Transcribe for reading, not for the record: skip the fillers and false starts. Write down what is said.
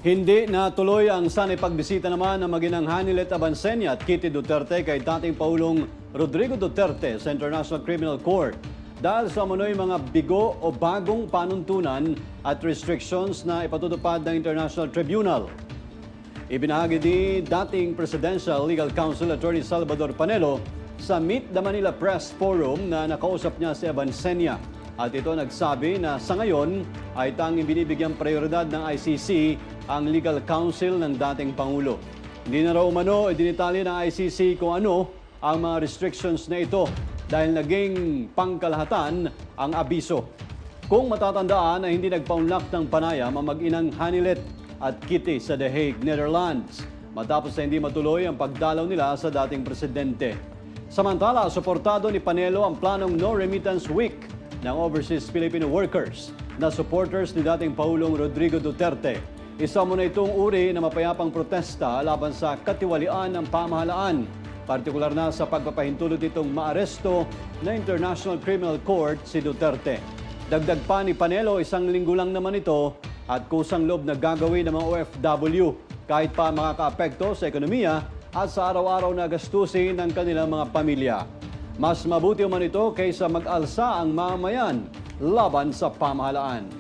Hindi natuloy ang sanay pagbisita naman ng maginang Hanilet Abansenia at Kitty Duterte kay dating Pangulong Rodrigo Duterte sa International Criminal Court dahil sa umano'y mga bigo o bagong panuntunan at restrictions na ipatutupad ng International Tribunal. Ibinahagi ni dating Presidential Legal Counsel Attorney Salvador Panelo sa Meet the Manila Press Forum na nakausap niya si Abansenia. At ito nagsabi na sa ngayon ay tanging binibigyang prioridad ng ICC ang legal counsel ng dating Pangulo. Hindi na raw umano idinitali ng ICC kung ano ang mga restrictions na ito dahil naging pangkalahatan ang abiso. Kung matatandaan ay hindi nagpaunlak ng panayam ang mag-inang Hanilet at Kitty sa The Hague, Netherlands matapos na hindi matuloy ang pagdalaw nila sa dating presidente. Samantala, suportado ni Panelo ang planong No Remittance Week ng overseas Filipino workers na supporters ni dating Pangulong Rodrigo Duterte. Isa mo na itong uri na mapayapang protesta laban sa katiwalian ng pamahalaan, partikular na sa pagpapahintulot itong maaresto na International Criminal Court si Duterte. Dagdag pa ni Panelo, isang linggo lang naman ito at kusang loob na gagawin ng mga OFW kahit pa makakaapekto sa ekonomiya at sa araw-araw na gastusin ng kanilang mga pamilya. Mas mabuti man ito kaysa mag-alsa ang mamayan laban sa pamahalaan.